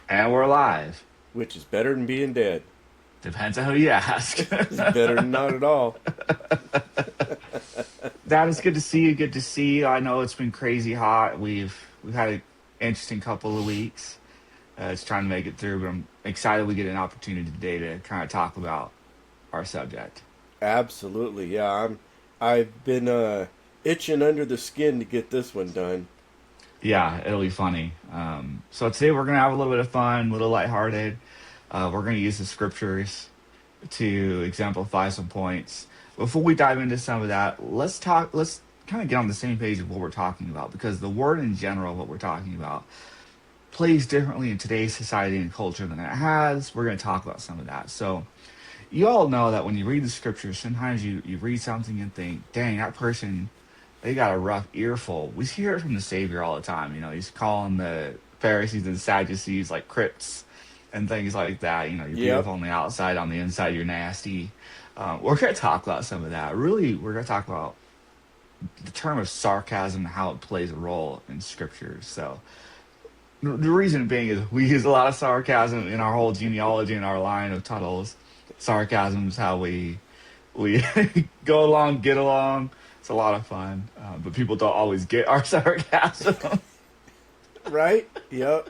And we're live. which is better than being dead. Depends on who you ask. It's better than not at all. Dad, it's good to see you. Good to see you. I know it's been crazy hot. We've had an interesting couple of weeks. It's trying to make it through, but I'm excited we get an opportunity today to kind of talk about our subject. Absolutely, yeah. I've been itching under the skin to get this one done. Yeah, it'll be funny. So today we're gonna have a little bit of fun, a little lighthearted. We're gonna use the scriptures to exemplify some points. Before we dive into some of that, let's talk. Let's kind of get on the same page of what we're talking about because the word in general, what we're talking about, plays differently in today's society and culture than it has. We're going to talk about some of that. So, you all know that when you read the scriptures, sometimes you read something and think, dang, that person, they got a rough earful. We hear it from the Savior all the time. You know, he's calling the Pharisees and Sadducees like crips and things like that. You know, you're Yep. beautiful on the outside, on the inside, you're nasty. We're going to talk about some of that. Really, we're going to talk about the term of sarcasm and how it plays a role in scriptures. So, the reason being is we use a lot of sarcasm in our whole genealogy and our line of titles. Sarcasm is how we go along, get along. It's a lot of fun, but people don't always get our sarcasm. Right? Yep.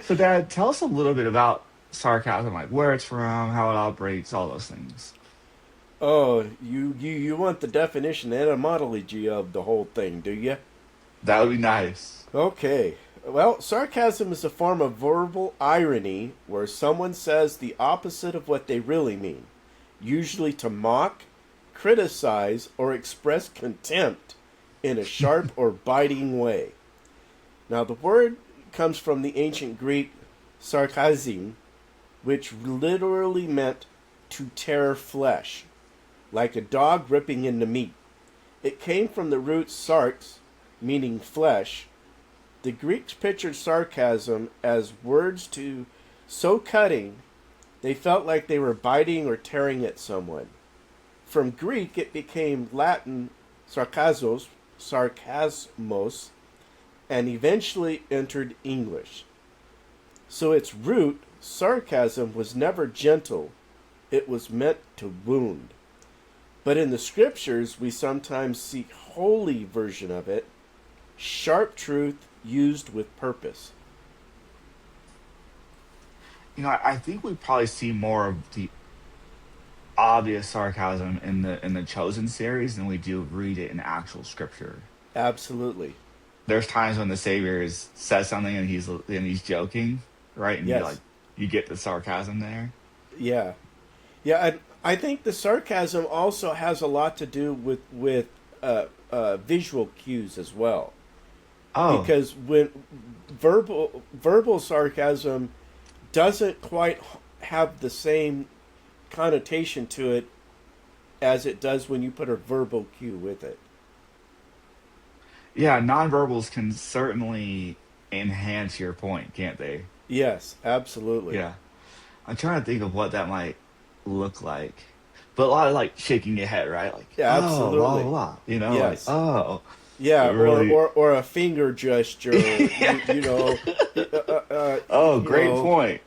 So, Dad, tell us a little bit about sarcasm, like where it's from, how it operates, all those things. Oh, you want the definition, and etymology of the whole thing, do you? That would be nice. Okay. Well, sarcasm is a form of verbal irony where someone says the opposite of what they really mean, usually to mock, criticize, or express contempt in a sharp or biting way. Now, the word comes from the ancient Greek sarcasm, which literally meant to tear flesh, like a dog ripping into meat. It came from the root sarx, meaning flesh. The Greeks pictured sarcasm as words to so cutting they felt like they were biting or tearing at someone. From Greek it became Latin sarcasmos, and eventually entered English. So its root, sarcasm, was never gentle, it was meant to wound. But in the scriptures we sometimes see holy version of it, sharp truth used with purpose. You know, I think we probably see more of the obvious sarcasm in the Chosen series than we do read it in actual scripture. Absolutely. There's times when the Savior says something and he's joking, right? And you like Yes. you get the sarcasm there. Yeah. Yeah, I think the sarcasm also has a lot to do with visual cues as well, Oh, because when verbal sarcasm doesn't quite have the same connotation to it as it does when you put a verbal cue with it. yeah, nonverbals can certainly enhance your point, can't they? Yes, absolutely. Yeah. I'm trying to think of what that might look like. But a lot of like shaking your head, right? Like, Yeah, oh, blah, blah, absolutely. blah. You know, like, Yes. oh, it Yeah, really. or a finger gesture. You know, Oh, you great know, point.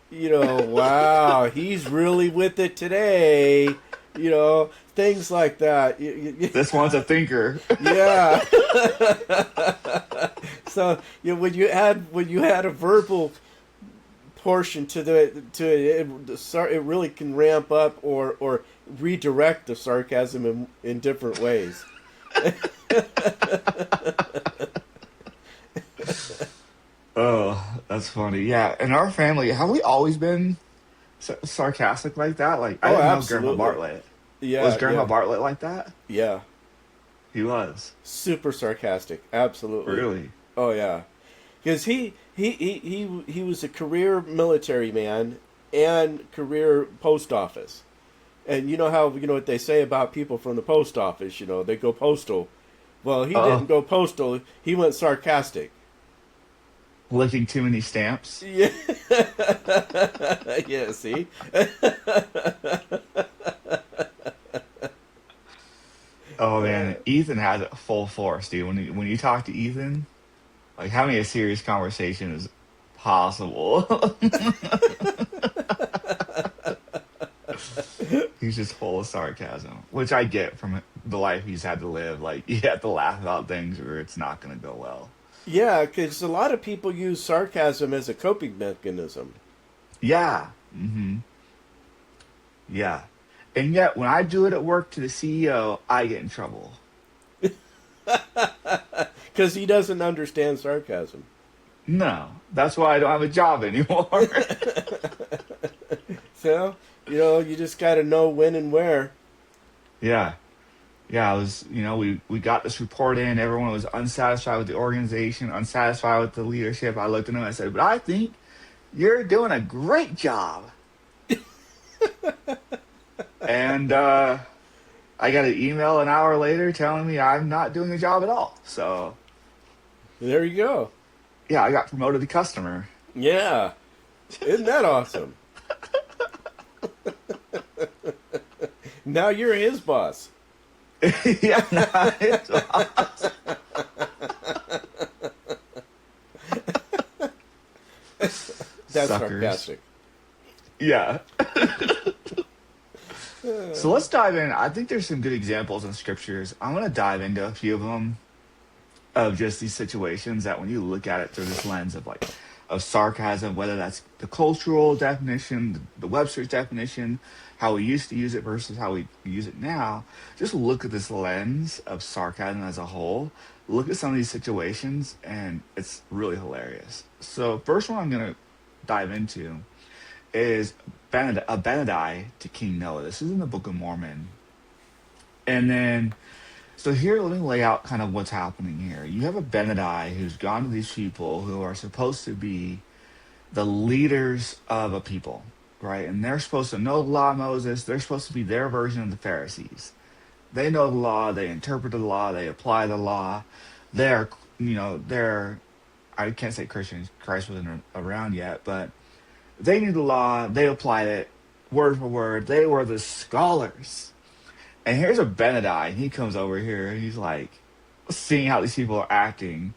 wow, he's really with it today. Things like that. This one's a thinker. Yeah. So when you add a verbal portion it really can ramp up or redirect the sarcasm in different ways. Oh, that's funny. Yeah, in our family, have we always been sarcastic like that? Like, I Oh, didn't know Grandpa absolutely. Bartlett. Was Yeah, Grandpa yeah, Bartlett like that? yeah. He was. Super sarcastic. Absolutely. Really? Oh yeah. Because he was a career military man and career post office. And you know how what they say about people from the post office, they go postal. Well, he didn't Oh, go postal, he went sarcastic. licking too many stamps. Yeah. Yeah, see? Oh man, Ethan has it full force, dude. When you talk to Ethan, like having a serious conversation is possible. He's just full of sarcasm, which I get from the life he's had to live. Like, you have to laugh about things or it's not going to go well. Yeah, because a lot of people use sarcasm as a coping mechanism. Yeah. Hmm. Yeah. And yet, when I do it at work to the CEO, I get in trouble. Because he doesn't understand sarcasm. No, that's why I don't have a job anymore. So, you just got to know when and where. Yeah. Yeah, I was, we got this report in. Everyone was unsatisfied with the organization, unsatisfied with the leadership. I looked at them and I said, but I think you're doing a great job. And I got an email an hour later telling me I'm not doing a job at all. So, There you go. yeah, I got promoted to customer. Yeah. Isn't that awesome? Now you're his boss. Yeah, no, That's suckers. sarcastic. Yeah. So let's dive in. I think there's some good examples in scriptures. I'm going to dive into a few of them of just these situations that when you look at it through this lens of of sarcasm, whether that's the cultural definition, the Webster's definition, how we used to use it versus how we use it now, just look at this lens of sarcasm as a whole. Look at some of these situations, and it's really hilarious. So first one I'm going to dive into is Abinadi to King Noah. This is in the Book of Mormon. And then, so here, let me lay out kind of what's happening here. You have Abinadi who's gone to these people who are supposed to be the leaders of a people, right? And they're supposed to know the law of Moses. They're supposed to be their version of the Pharisees. They know the law. They interpret the law. They apply the law. They're, I can't say Christians. Christ wasn't around yet, but they knew the law. They applied it word for word. They were the scholars. And here's a Benadi. He comes over here and he's like seeing how these people are acting,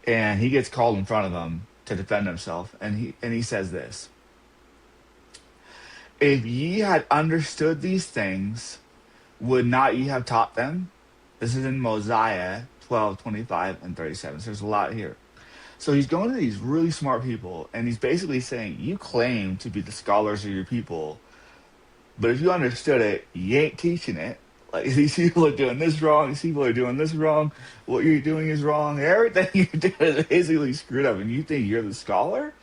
and he gets called in front of them to defend himself. And he says this: "If ye had understood these things, would not ye have taught them?" This is in Mosiah 12, 25, and 37. So there's a lot here. So he's going to these really smart people, and he's basically saying, you claim to be the scholars of your people, but if you understood it, you ain't teaching it. Like, these people are doing this wrong, these people are doing this wrong, what you're doing is wrong, everything you're doing is basically screwed up, and you think you're the scholar?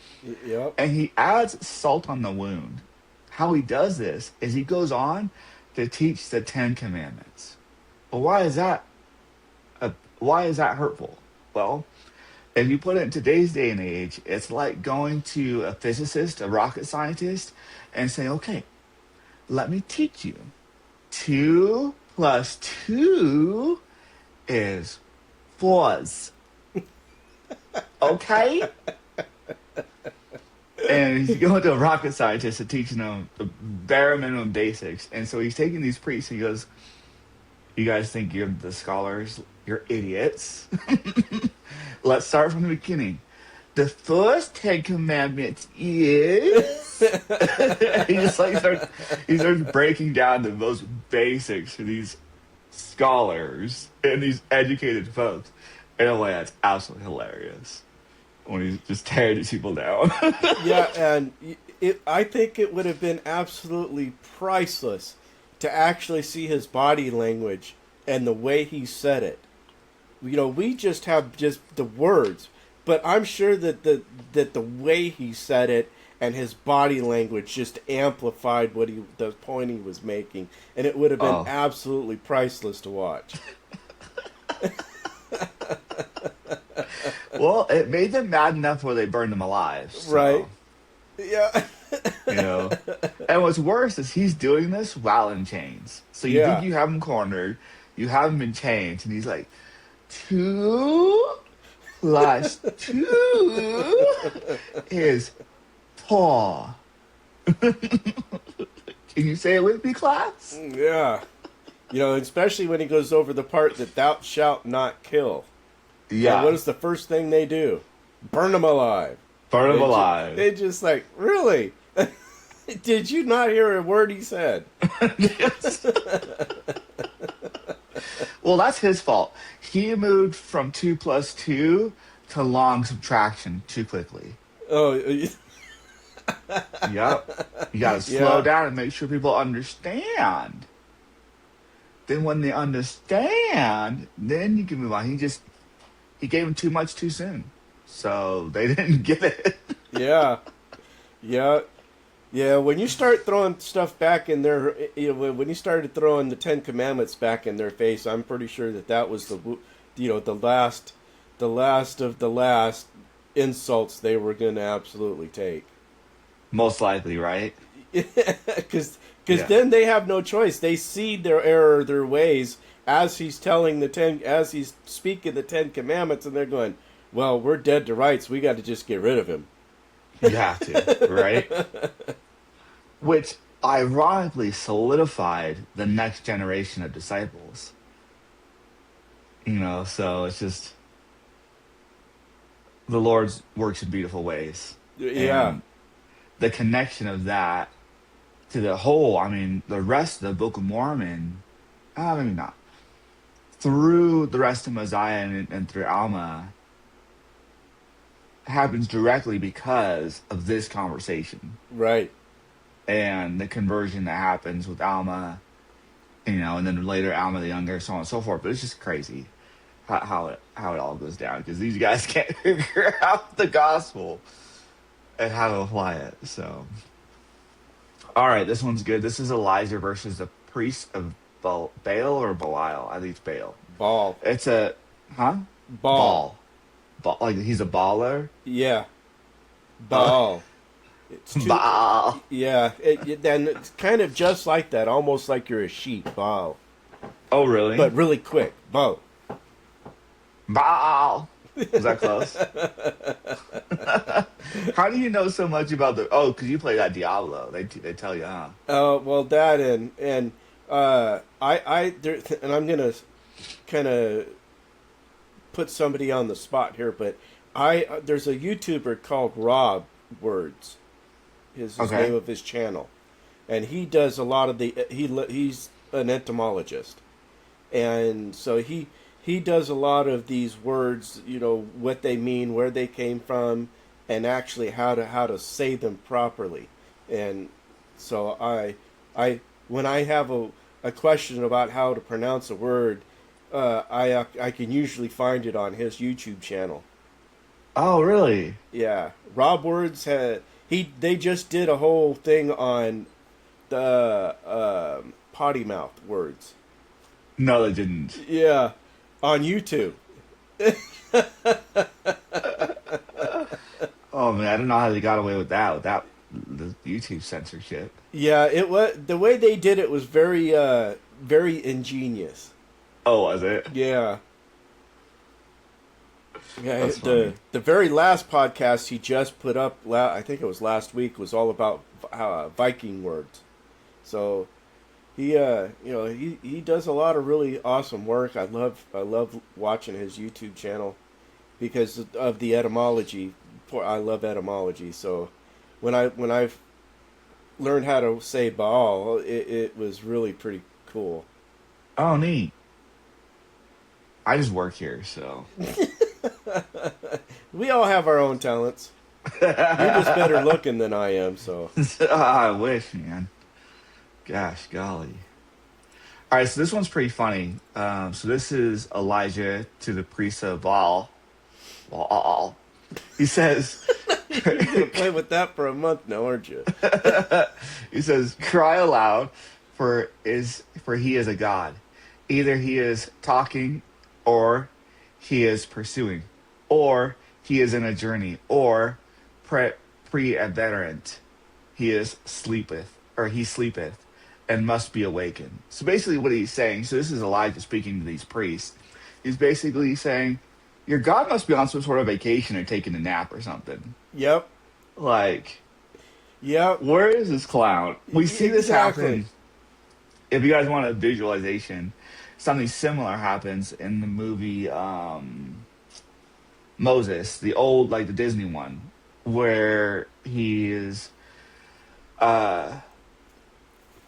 Yep. And he adds salt on the wound. How he does this is he goes on to teach the 10 Commandments. Well, why is that hurtful? Well, if you put it in today's day and age, it's like going to a physicist, a rocket scientist, and saying, okay, let me teach you. 2 plus 2 is 4. Okay? And he's going to a rocket scientist and teaching them the bare minimum basics. And so he's taking these priests and he goes, you guys think you're the scholars? You're idiots. Let's start from the beginning. The first 10 Commandments is... he starts breaking down the most basics for these scholars and these educated folks in a way that's absolutely hilarious when he's just tearing these people down. Yeah, and I think it would have been absolutely priceless to actually see his body language and the way he said it. We just have just the words, but I'm sure that the way he said it and his body language just amplified the point he was making, and it would have been absolutely priceless to watch. Well, it made them mad enough where they burned him alive. So, Right. Yeah. And what's worse is he's doing this while in chains. So you think you have him cornered, you have him in chains, and he's like, 2 plus 2 is 4. Can you say it with me, class? Yeah. Especially when he goes over the part that thou shalt not kill. Yeah. And what is the first thing they do? Burn him alive. Burn him alive. They just like, really? Did you not hear a word he said? Well, that's his fault. He moved from 2 plus 2 to long subtraction too quickly. Oh, Yep. You gotta slow yeah, down and make sure people understand. Then when they understand, then you can move on. He gave them too much too soon. So they didn't get it. yeah, yeah. Yeah, when you start throwing stuff back in their, when you started throwing the Ten Commandments back in their face, I'm pretty sure that was the last of the last insults they were going to absolutely take. Most likely, right? Because Yeah. then they have no choice. They see their error, their ways, as he's as he's speaking the Ten Commandments, and they're going, "Well, we're dead to rights. We got to just get rid of him." You have to, right? Which ironically solidified the next generation of disciples. So it's just the Lord's works in beautiful ways. Yeah, And the connection of that to the whole, I mean, the rest of the Book of Mormon, maybe not. Through the rest of Mosiah and through Alma happens directly because of this conversation right. and the conversion that happens with Alma, and then later Alma the Younger, so on and so forth. But it's just crazy how it all goes down because these guys can't figure out the gospel and how to apply it. So, all right, this one's good. This is Elijah versus the priest of Baal or Belial. I think it's Baal. Ball. It's a Ball. Ball. Like he's a baller. Yeah. Ball. It's too. Baal. Yeah. Then it's kind of just like that, almost like you're a sheep. Ball. Oh, really? But really quick. Ball. Baal. Was that close? How do you know so much about the? Oh, because you play that Diablo. They tell you, huh? Well, that and and I'm gonna kind of put somebody on the spot here, but there's a YouTuber called Rob Words, his Okay. name of his channel, and he does a lot of he's an entomologist, and so he does a lot of these words, what they mean, where they came from, and actually how to say them properly, and so I when I have a question about how to pronounce a word, I can usually find it on his YouTube channel. Oh, really? Yeah, Rob Words they just did a whole thing on the potty mouth words. No, they didn't. Yeah, on YouTube. Oh man, I don't know how they got away with that without the YouTube censorship. Yeah, it was the way they did it was very ingenious. Oh, was it? Yeah. Yeah, That's funny. the very last podcast he just put up, I think it was last week, was all about Viking words. So he he does a lot of really awesome work. I love watching his YouTube channel because of the etymology. I love etymology. So when I've learned how to say Baal, it was really pretty cool. Oh, neat. I just work here, so. We all have our own talents. You're just better looking than I am, so. I wish, man. Gosh, golly. All right, so this one's pretty funny. So this is Elijah to the priest of Baal. Baal. He says, You're gonna play with that for a month now, aren't you? he says, cry aloud, for he is a god. Either he is talking, or he is pursuing, or he is in a journey, or pre-aberrant. He sleepeth, and must be awakened. So basically what he's saying, so this is Elijah speaking to these priests, he's basically saying, your God must be on some sort of vacation or taking a nap or something. Yep. Like, Yep. where is this clown? We see this Exactly. happen. If you guys want a visualization, something similar happens in the movie Moses, the old, like the Disney one, where he is, uh,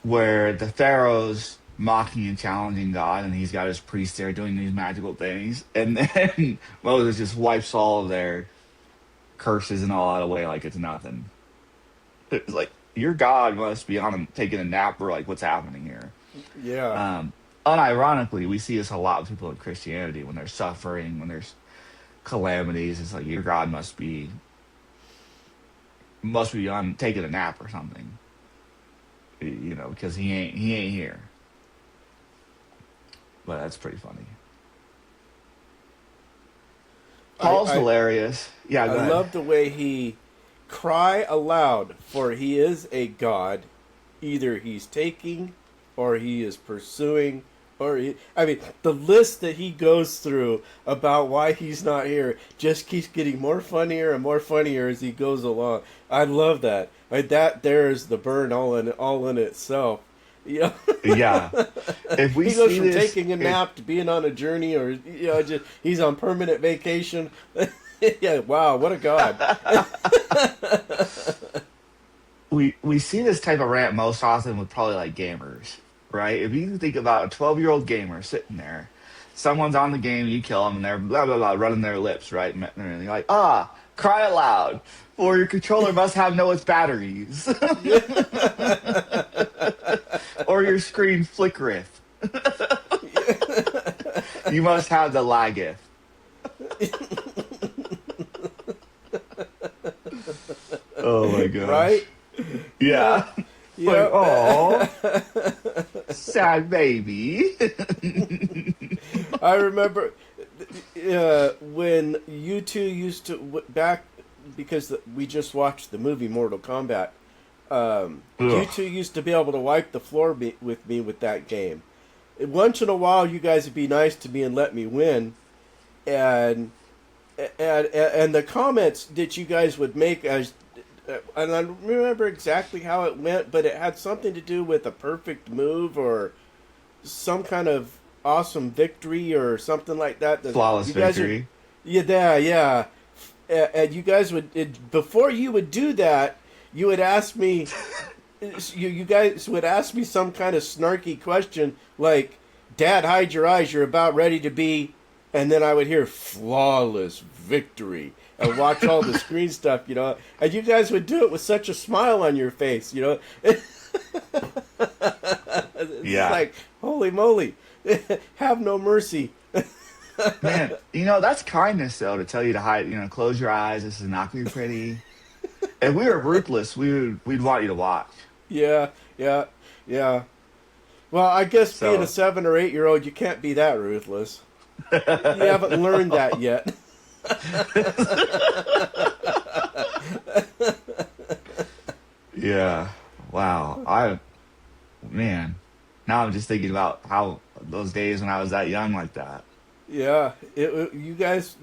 where the Pharaoh's mocking and challenging God, and he's got his priests there doing these magical things, and then Moses just wipes all of their curses and all out of the way like it's nothing. It's like your God must be on him taking a nap, or like what's happening here. Yeah. Um, Unironically, we see this a lot with people in Christianity when they're suffering, when there's calamities. It's like your God must be on taking a nap or something, because he ain't here. But that's pretty funny. Paul's I hilarious. Yeah, I go ahead. love the way he cry aloud, for he is a god. Either he's taking, or he is pursuing, I mean, the list that he goes through about why he's not here just keeps getting more funnier and more funnier as he goes along. I love that. Like that, there's the burn all in itself. You Yeah, know? if we He goes see from this, taking a nap to being on a journey, or just he's on permanent vacation. Yeah, wow, what a god! we see this type of rant most often with probably like gamers, right? If you think about a 12-year-old gamer sitting there, someone's on the game, you kill them, and they're blah blah blah running their lips, right? And you're like, cry aloud, for your controller must have no its batteries, or your screen flickereth. You must have the laggeth. Oh my gosh. Right? Yeah, Yeah. Like, yeah. oh, sad baby. I remember when you two used to back because we just watched the movie Mortal Kombat. You Ugh. two used to be able to wipe the floor with me with that game. Once in a while, you guys would be nice to me and let me win, and and the comments that you guys would make as and I don't remember exactly how it went, but it had something to do with a perfect move or some kind of awesome victory or something like that. Flawless You guys are, victory. yeah. And you guys before you would do that, you would ask me, you guys would ask me some kind of snarky question like, "Dad, hide your eyes. You're about ready to be," and then I would hear flawless victory and watch all the screen stuff. And you guys would do it with such a smile on your face. It's Yeah. like, holy moly, have no mercy. Man, that's kindness though to tell you to hide, close your eyes. This is not gonna be pretty. If we were ruthless, we'd want you to watch. Yeah, yeah, yeah. Well, I guess being a So 7 or 8 year old, you can't be that ruthless. You haven't learned that yet. yeah. Wow. Man. Now I'm just thinking about how those days when I was that young like that. Yeah, you guys,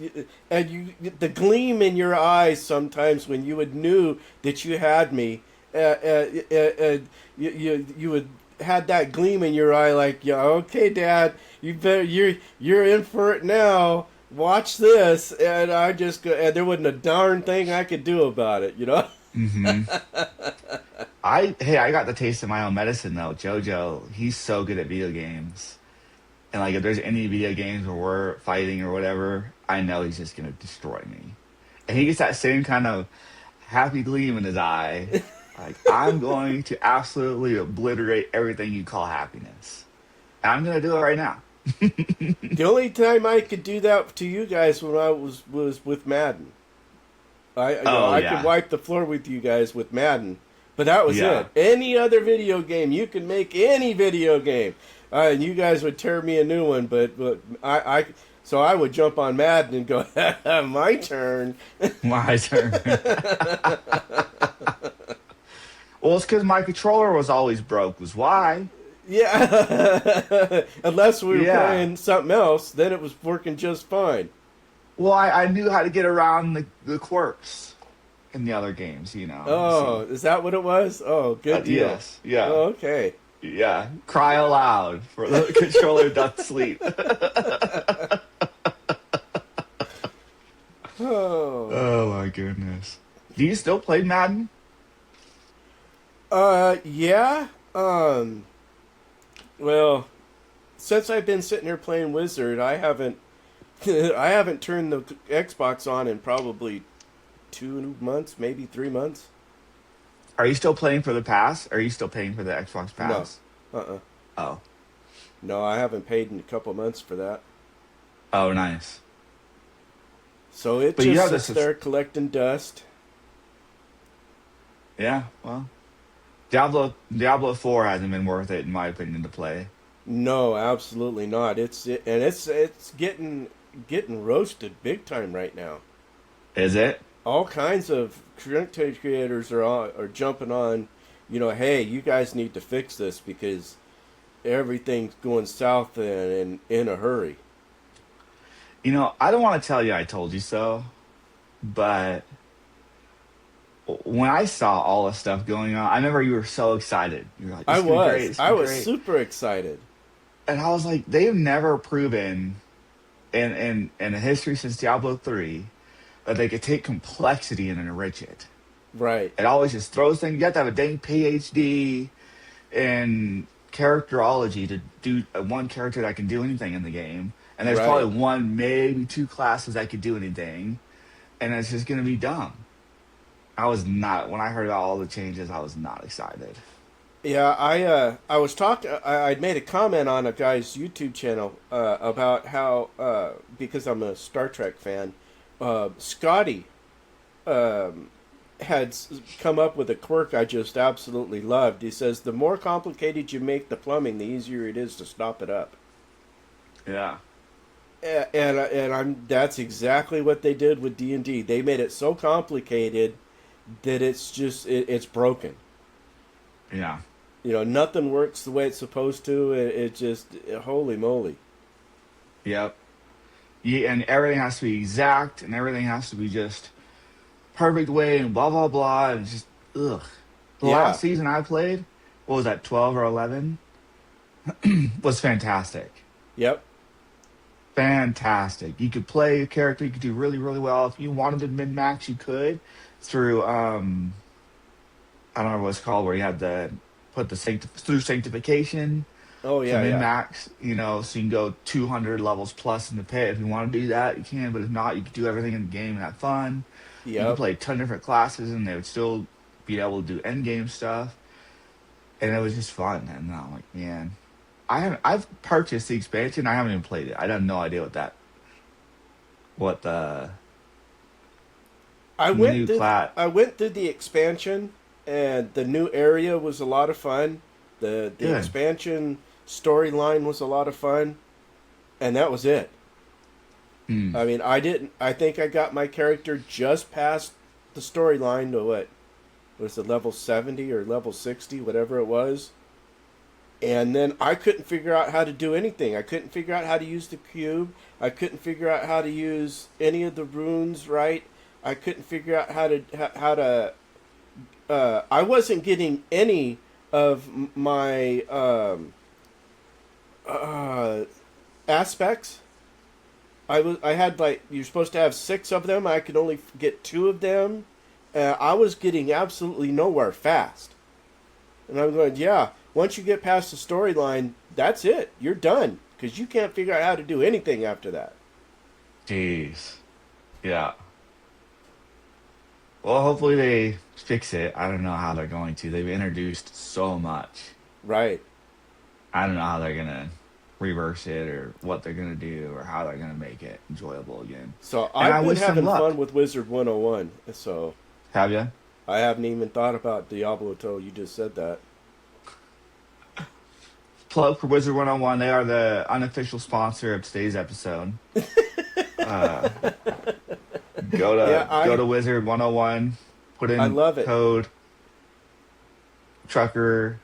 and the gleam in your eyes sometimes when you would knew that you had me, you would had that gleam in your eye, like, yeah, okay, Dad, you're in for it now. Watch this, and I just go, and there wasn't a darn thing I could do about it. Hmm. I got the taste of my own medicine though. Jojo, he's so good at video games. And like if there's any video games where we're fighting or whatever, I know he's just gonna destroy me. And he gets that same kind of happy gleam in his eye. Like I'm going to absolutely obliterate everything you call happiness. And I'm gonna do it right now. The only time I could do that to you guys when I was with Madden. Oh I could yeah. wipe the floor with you guys with Madden, but that was Yeah. it. Any other video game, you can make any video game, and you guys would tear me a new one. So I would jump on Madden and go, my turn. My turn. Well, it's because my controller was always broke, was why. Yeah, unless we were Yeah. playing something else, then it was working just fine. Well, I knew how to get around the quirks in the other games. Oh, So, is that what it was? Oh, good deal. yes. Yeah. Oh, okay. Yeah. Cry aloud for the controller doth sleep. Oh. Oh my goodness. Do you still play Madden? Yeah. Well, since I've been sitting here playing Wizard, I haven't I haven't turned the Xbox on in probably 2 months, maybe 3 months. Are you still playing for the pass? Or are you still paying for the Xbox No. Pass? Uh-uh. Oh. No, I haven't paid in a couple months for that. Oh, nice. So it But you just have sits this. there collecting dust. Yeah, well, Diablo 4 hasn't been worth it in my opinion to play. No, absolutely not. It's getting roasted big time right now. Is it? All kinds of content creators are jumping on. Hey, you guys need to fix this because everything's going south and in a hurry. I don't want to tell you I told you so, but when I saw all the stuff going on, I remember you were so excited. You were like, "This I is gonna be great. was. It's I gonna be was great." super excited. And I was like, "They've never proven in the history since Diablo 3 that they could take complexity and enrich it. Right. It always just throws things. You have to have a dang PhD in characterology to do one character that can do anything in the game. And there's Right. probably one, maybe two classes that could do anything. And it's just going to be dumb. I was not, when I heard about all the changes, I was not excited. Yeah, I was talking. I'd made a comment on a guy's YouTube channel about how because I'm a Star Trek fan, Scotty had come up with a quirk I just absolutely loved. He says the more complicated you make the plumbing, the easier it is to stop it up. Yeah. And I'm that's exactly what they did with D&D. They made it so complicated that it's broken. Yeah. Nothing works the way it's supposed to. It just holy moly. Yep. Yeah, and everything has to be exact and everything has to be just perfect way and blah, blah, blah. And it's just, ugh. The Yeah. last season I played, what was that, 12 or 11? Was fantastic. Yep. Fantastic. You could play a character, you could do really, really well. If you wanted to min max, you could through I don't know what it's called, where you had to put through sanctification Oh to yeah, min yeah. max, so you can go 200 levels plus in the pit. If you want to do that, you can, but if not, you can do everything in the game and have fun. You can Yep. play a ton of different classes and they would still be able to do end game stuff. And it was just fun. And I'm like, man, I've purchased the expansion. I haven't even played it. I have no idea what the I went new through plat. I went through the expansion and the new area was a lot of fun. The Good. expansion storyline was a lot of fun and that was it. Hmm. I mean, I think I got my character just past the storyline to what was it level 70 or level 60, whatever it was. And then I couldn't figure out how to do anything. I couldn't figure out how to use the cube. I couldn't figure out how to use any of the runes right. I couldn't figure out how to. I wasn't getting any of my uh, aspects. I had like you're supposed to have six of them. I could only get two of them. I was getting absolutely nowhere fast. And I'm going, yeah, once you get past the storyline, that's it. You're done. Because you can't figure out how to do anything after that. Jeez. Yeah. Well, hopefully they fix it. I don't know how they're going to. They've introduced so much. Right. I don't know how they're gonna reverse it or what they're gonna do or how they're gonna make it enjoyable again. So And I I've been wish them having fun luck. with Wizard 101. So Have you? I haven't even thought about Diablo till you just said that. Plug for Wizard 101. They are the unofficial sponsor of today's episode. Uh, Yeah, go to Wizard 101. Put I in love it. code Trucker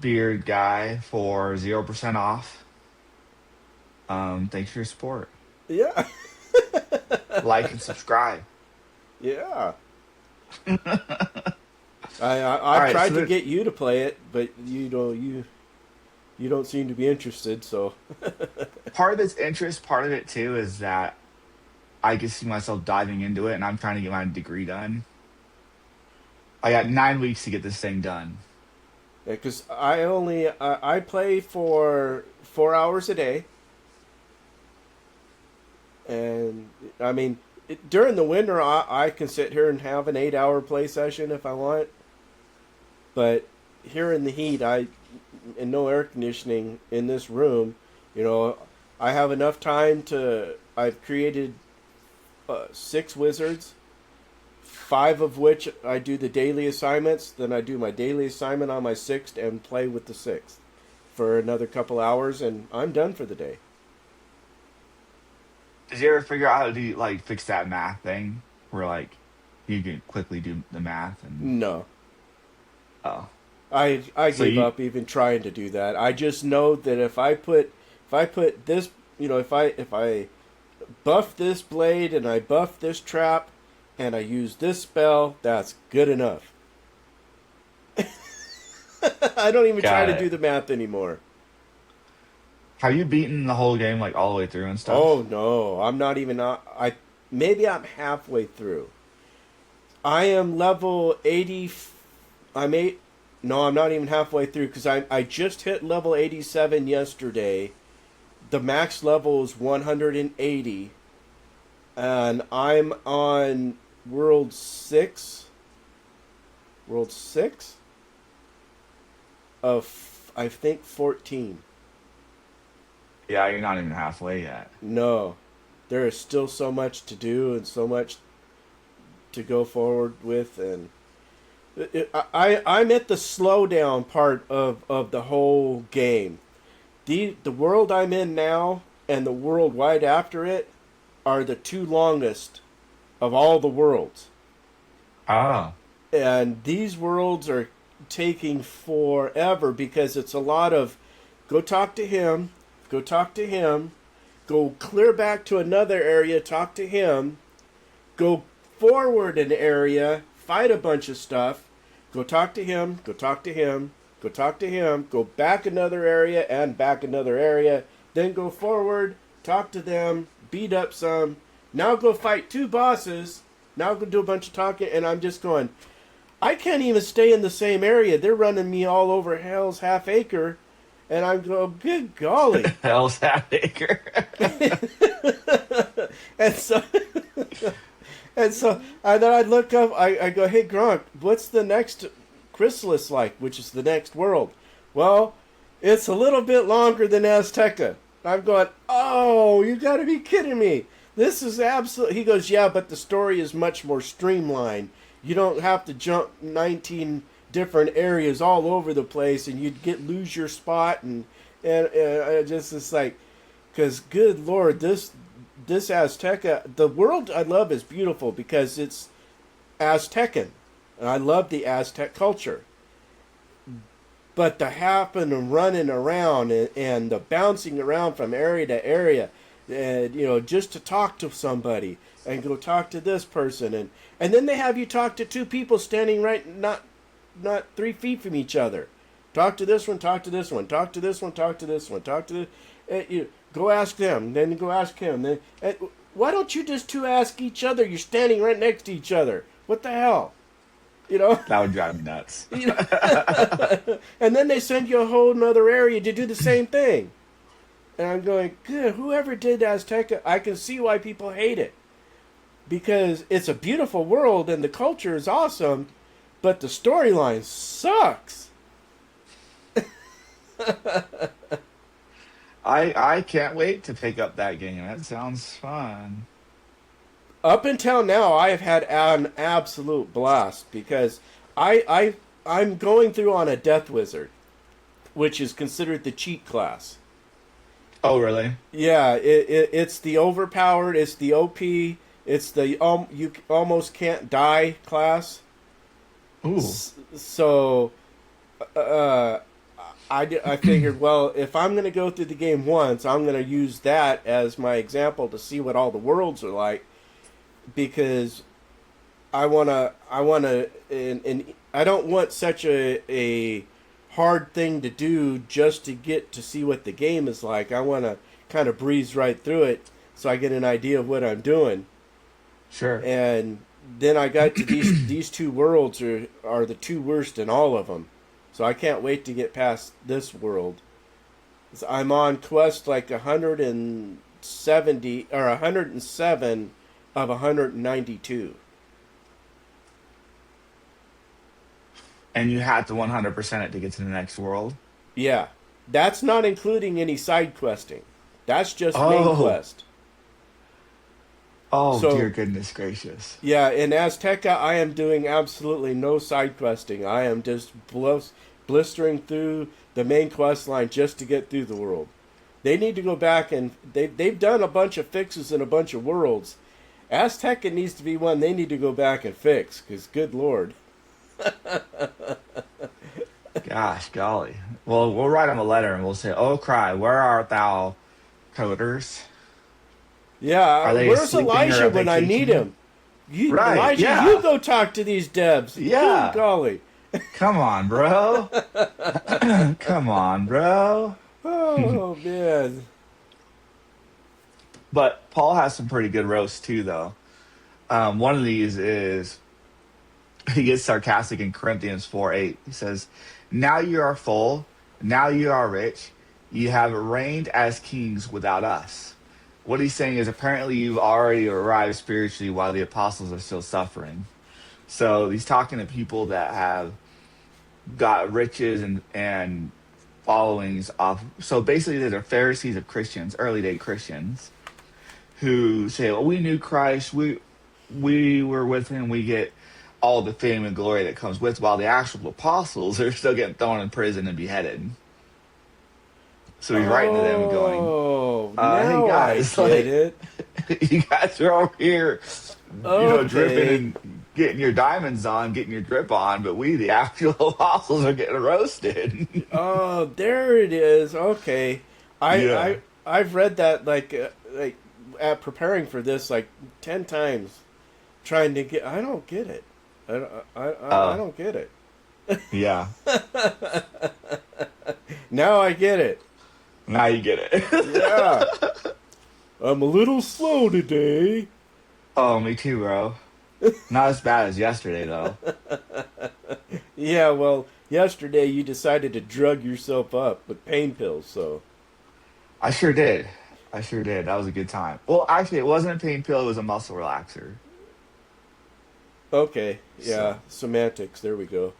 Beard Guy for 0% off. Thanks for your support. Yeah. Like and subscribe. Yeah. All I've right, tried so to get you to play it, but you don't seem to be interested. So part of its interest, part of it too, is that I can see myself diving into it, and I'm trying to get my degree done. I got 9 weeks to get this thing done. Because I play for 4 hours a day, and I mean during the winter I can sit here and have an 8 hour play session if I want, but here in the heat and no air conditioning in this room, you know, I have enough time to. I've created 6 wizards, 5 of which I do the daily assignments. Then I do my daily assignment on my sixth and play with the sixth for another couple hours, and I'm done for the day. Did you ever figure out how to do like fix that math thing where like you can quickly do the math and No, oh I so gave you up even trying to do that. I just know that if I put this, you know, if I buff this blade and I buff this trap and I use this spell, that's good enough. I don't even try got to do it. the math anymore. Have you beaten the whole game like all the way through and Oh stuff? no, I'm not even. I maybe I'm halfway through. I am level 80. I'm eight. No, I'm not even halfway through because I just hit level 87 yesterday. The max level is 180, and I'm on world 6. World 6 of I think 14. Yeah, you're not even halfway yet. No, there is still so much to do and so much to go forward with, and I'm at the slowdown part of the whole game. The world I'm in now and the world right after it are the two longest of all the worlds. Oh, And these worlds are taking forever because it's a lot of go talk to him, go talk to him, go clear back to another area, talk to him, go forward an area, fight a bunch of stuff, go talk to him, go talk to him, go talk to him, go back another area and back another area, then go forward, talk to them, beat up some, now go fight 2 bosses, now go do a bunch of talking, and I'm just going, I can't even stay in the same area. They're running me all over hell's half acre, and I'm going, good golly. hell's half acre. and so and then I look up, I go, hey Gronk, what's the next chrysalis like, which is the next world? Well, it's a little bit longer than Azteca. I'm going, oh, you gotta be kidding me. This is absolute. He goes, yeah, but the story is much more streamlined. You don't have to jump 19 different areas all over the place, and you'd lose your spot, and I just it's like, because good lord, this Azteca, the world I love is beautiful because it's Aztecan, and I love the Aztec culture. But the hopping and running around and the bouncing around from area to area, and you know, just to talk to somebody and go talk to this person, and then they have you talk to 2 people standing right not 3 feet from each other. Talk to this one, talk to this one, talk to this one, talk to this one, talk to this. You go ask them, then go ask him. Then why don't you just two ask each other? You're standing right next to each other. What the hell? You know. That would drive me nuts. You know? And then they send you a whole nother area to do the same thing. And I'm going, good. Whoever did Azteca, I can see why people hate it because it's a beautiful world and the culture is awesome, but the storyline sucks. I can't wait to pick up that game. That sounds fun. Up until now, I have had an absolute blast because I'm going through on a Death Wizard, which is considered the cheat class. Oh, really? Yeah, it's the overpowered, it's the OP, it's the you almost can't die class. Ooh. So, I figured, well, if I'm going to go through the game once, I'm going to use that as my example to see what all the worlds are like, because and I don't want such a hard thing to do just to get to see what the game is like. I want to kind of breeze right through it so I get an idea of what I'm doing. Sure. And then I got to these two worlds are the two worst in all of them. So I can't wait to get past this world. So I'm on quest like 170 or 107 of 192. And you had to 100% it to get to the next world. Yeah. That's not including any side questing. That's just main Oh, quest. oh, dear So, goodness gracious. yeah, in Azteca, I am doing absolutely no side questing. I am just blistering through the main quest line just to get through the world. They need to go back and they've done a bunch of fixes in a bunch of worlds. Azteca needs to be one they need to go back and fix, because good lord. Gosh, golly. Well, we'll write them a letter and we'll say, "Oh, cry, where art thou, coders? Yeah, Are they where's sleeping or Elijah on when I need vacation?" him? You, Right, Elijah, you yeah, go talk to these devs. Good yeah. golly. Come on, bro. Come on, bro. Oh, man. But Paul has some pretty good roasts too, though. One of these is he gets sarcastic in Corinthians 4:8. He says, "Now you are full, now you are rich, you have reigned as kings without us." What he's saying is apparently you've already arrived spiritually while the apostles are still suffering. So he's talking to people that have got riches and followings off. So basically, they're Pharisees of Christians, early day Christians, who say, "Well, we knew Christ, we were with him, we get all the fame and glory that comes with," while the actual apostles are still getting thrown in prison and beheaded. So he's writing to them, going, Oh, "Hey now I guys, get like it. you guys are over here, dripping Okay. and getting your diamonds on, getting your drip on, but we, the actual apostles, are getting roasted." Oh, there it is. Okay. I Yeah. I I've read that like at preparing for this like 10 times trying to get I don't get it. I Uh, don't get it. yeah. Now I get it. Now you get it. Yeah. I'm a little slow today. Oh, me too, bro. Not as bad as yesterday, though. Yeah, well, yesterday you decided to drug yourself up with pain pills, so I sure did. I sure did. That was a good time. Well, actually, it wasn't a pain pill. It was a muscle relaxer. okay. So, Yeah, semantics. There we go.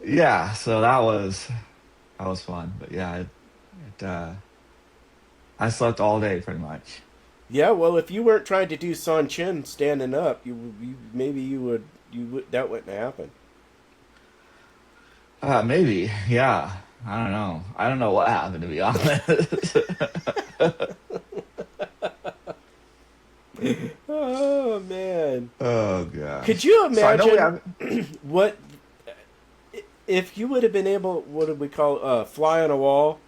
yeah. So that was fun. But yeah, I slept all day pretty much. Yeah, well, if you weren't trying to do San Chin standing up, maybe you would that wouldn't happen. Maybe. Yeah. I don't know. I don't know what happened, to be honest. Oh man. oh gosh. Could you So I know we imagine have. what if you would have been able, what did we call, fly on a wall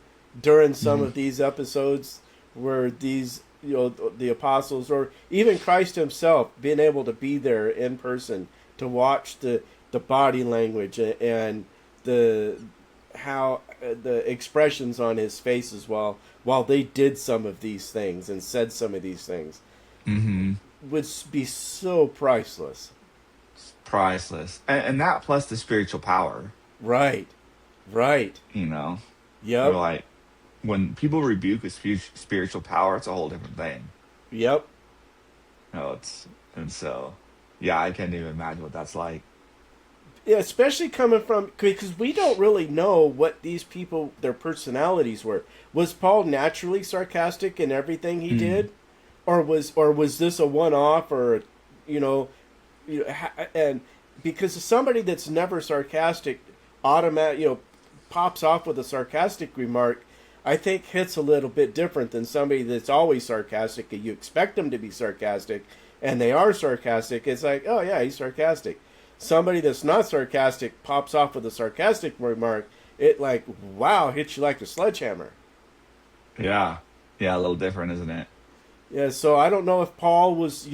during some Mhm. of these episodes where these, the apostles or even Christ himself being able to be there in person to watch the body language and the how the expressions on his faces while they did some of these things and said some of these things hmm would be so priceless. Priceless, and that plus the spiritual power. Right. Right. You know, we're Yep. like when people rebuke with spiritual power, it's a whole different thing. Yep. It's and so, yeah, I can't even imagine what that's like. Yeah, especially coming from because we don't really know what these people their personalities were. Was Paul naturally sarcastic in everything he Mm. did, or was this a one off or you know, and because somebody that's never sarcastic pops off with a sarcastic remark, I think hits a little bit different than somebody that's always sarcastic and you expect them to be sarcastic and they are sarcastic. It's like, oh yeah, he's sarcastic. Somebody that's not sarcastic pops off with a sarcastic remark, it like, wow, hits you like a sledgehammer. Yeah, yeah, a little different, isn't it? Yeah, so I don't know if Paul was,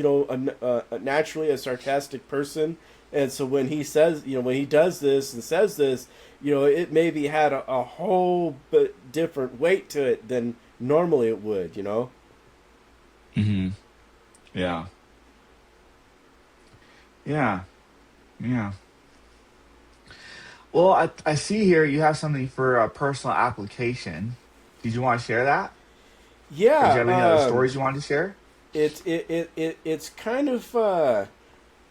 naturally a sarcastic person, And so when he says, when he does this and says this, it maybe had a whole but different weight to it than normally it would. Hmm. Yeah. Yeah. Yeah. Well, I see here you have something for a personal application. Did you want to share that? Or did you Yeah, have any other stories you wanted to share? it's kind of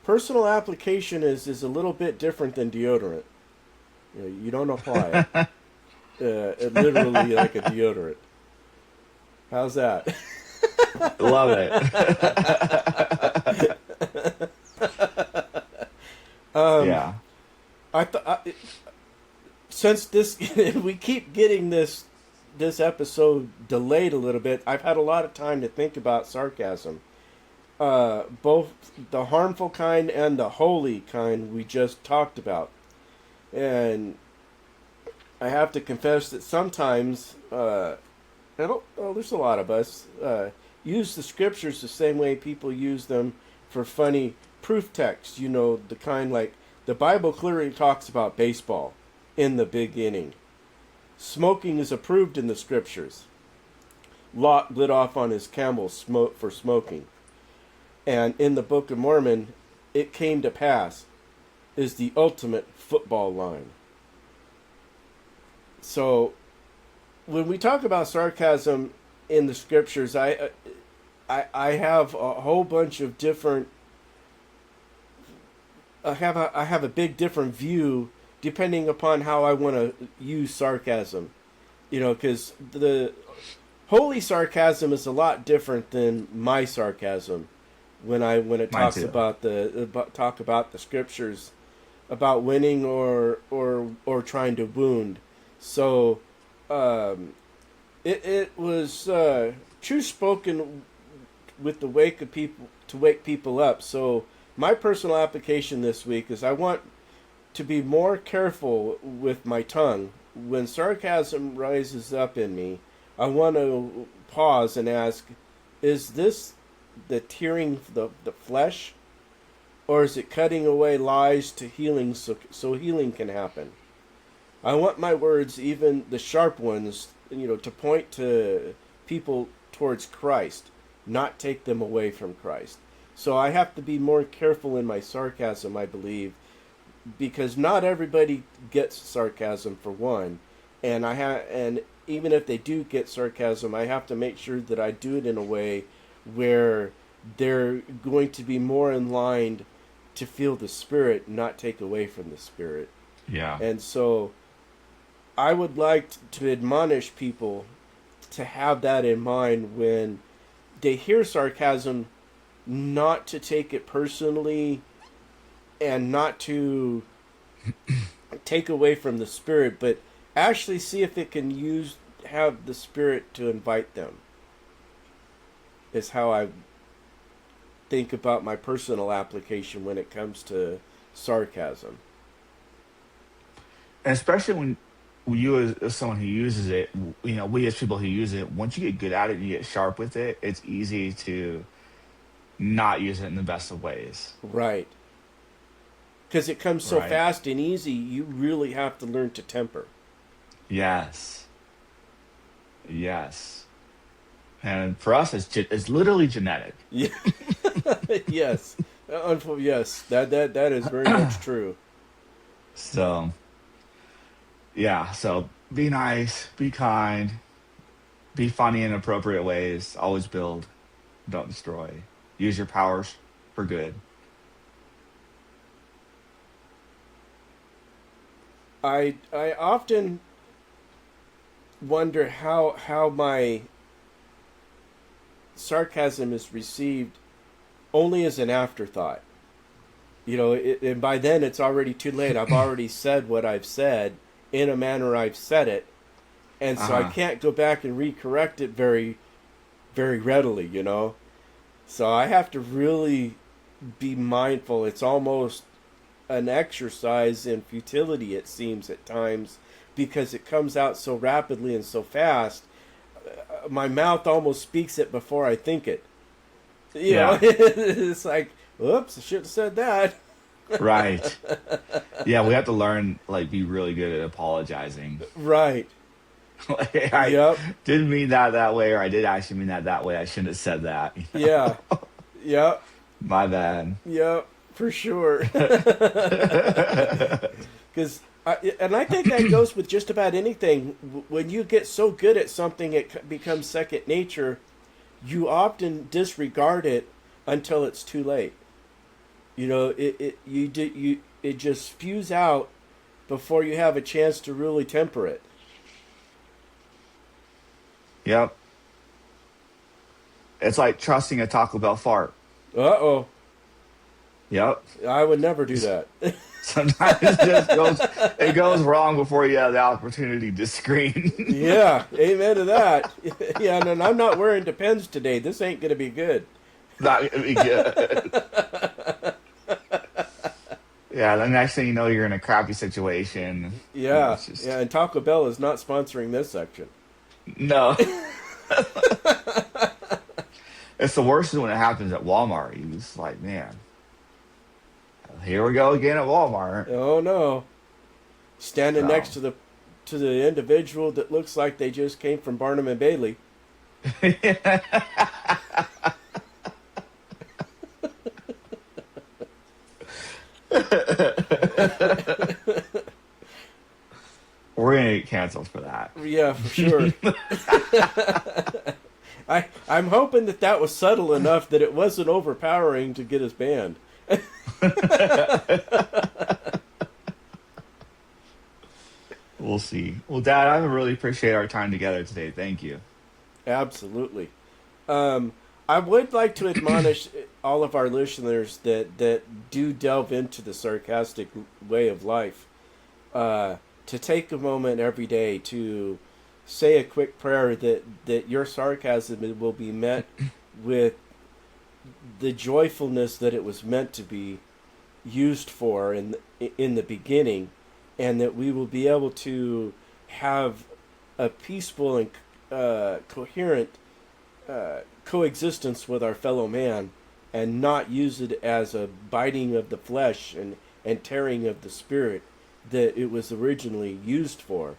personal application is a little bit different than deodorant. You don't apply it. Literally like a deodorant. How's that? Love it. um, Yeah. I thought since this we keep getting this episode delayed a little bit. I've had a lot of time to think about sarcasm, both the harmful kind and the holy kind we just talked about, and I have to confess that sometimes there's a lot of us use the scriptures the same way people use them for funny proof text. The kind like the Bible clearly talks about baseball in the beginning. Smoking is approved in the scriptures. Lot lit off on his camel for smoking. And in the Book of Mormon, it came to pass is the ultimate football line. So when we talk about sarcasm in the scriptures, I have a whole bunch of different. I have a big different view depending upon how I want to use sarcasm. Because the holy sarcasm is a lot different than my sarcasm when it Mine talks too. about talk about the scriptures about winning or trying to wound. So it was true spoken with the wake of people to wake people up. So my personal application this week is I want to be more careful with my tongue. When sarcasm rises up in me, I want to pause and ask, is this the tearing the flesh? Or is it cutting away lies to healing so healing can happen? I want my words, even the sharp ones, to point to people towards Christ, not take them away from Christ. So I have to be more careful in my sarcasm, I believe, because not everybody gets sarcasm for one, and even if they do get sarcasm, I have to make sure that I do it in a way where they're going to be more in line to feel the Spirit, not take away from the Spirit. Yeah. And so I would like to admonish people to have that in mind when they hear sarcasm, not to take it personally and not to take away from the Spirit, but actually see if it can have the Spirit to invite them. Is how I think about my personal application when it comes to sarcasm. And especially when you as someone who uses it, we as people who use it, once you get good at it and you get sharp with it, it's easy to not use it in the best of ways. Right. Because it comes so Right. fast and easy, you really have to learn to temper. Yes. Yes. And for us, it's literally genetic. Yeah. Yes. Yes. That is very much true. So, yeah. So be nice, be kind, be funny in appropriate ways. Always build, don't destroy. Use your powers for good. I often wonder how my sarcasm is received only as an afterthought. And by then it's already too late. I've already said what I've said in a manner I've said it, and Uh so I huh. can't go back and recorrect it very, very readily. So I have to really be mindful. It's almost an exercise in futility, it seems at times, because it comes out so rapidly and so fast. My mouth almost speaks it before I think it. Yeah. It's like, oops, I should have said that. Right. Yeah, we have to learn, like, be really good at apologizing. Right. Like, I Yep. didn't mean that way, or I did actually mean that way. I shouldn't have said that. Yeah. Yep. My bad. Yep. For sure. Because, and I think that goes with just about anything. When you get so good at something, it becomes second nature. You often disregard it until it's too late. You know, it just spews out before you have a chance to really temper it. Yep. It's like trusting a Taco Bell fart. Uh-oh. Yep. I would never do that. Sometimes it goes wrong before you have the opportunity to scream. Yeah, amen to that. Yeah, and I'm not wearing Depends today. This ain't going to be good. Not gonna be good. Yeah, the next thing you know, you're in a crappy situation. Yeah, It's just yeah, and Taco Bell is not sponsoring this section. no. It's the worst is when it happens at Walmart. You just like, man, here we go again at Walmart. Oh no. Standing So. next to the individual that looks like they just came from Barnum and Bailey. We're gonna get canceled for that. Yeah, for sure. I'm hoping that was subtle enough that it wasn't overpowering to get us banned. We'll see. Well, Dad, I really appreciate our time together today. Thank you. Absolutely. I would like to admonish all of our listeners that do delve into the sarcastic way of life to take a moment every day to say a quick prayer that your sarcasm will be met with the joyfulness that it was meant to be used for in the beginning, and that we will be able to have a peaceful and coherent coexistence with our fellow man, and not use it as a biting of the flesh and tearing of the spirit that it was originally used for.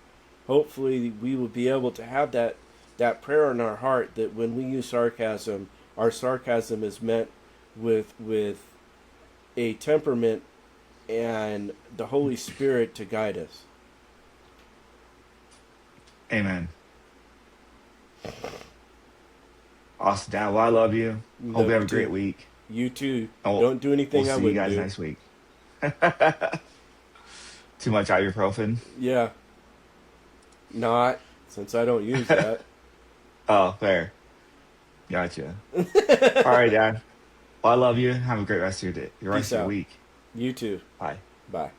Hopefully we will be able to have that prayer in our heart, that when we use sarcasm, our sarcasm is met with a temperament and the Holy Spirit to guide us. Amen. Awesome, Dad. Well, I love you. Hope you have a great week. You too. Oh, Don't do anything we'll I see you wouldn't guys do. next week. Too much ibuprofen? Yeah. Not, since I don't use that. Oh, fair. Gotcha. All right, Dad. Well, I love you. Have a great rest of your day. Your rest Peace of your out. week. You too. Bye. Bye.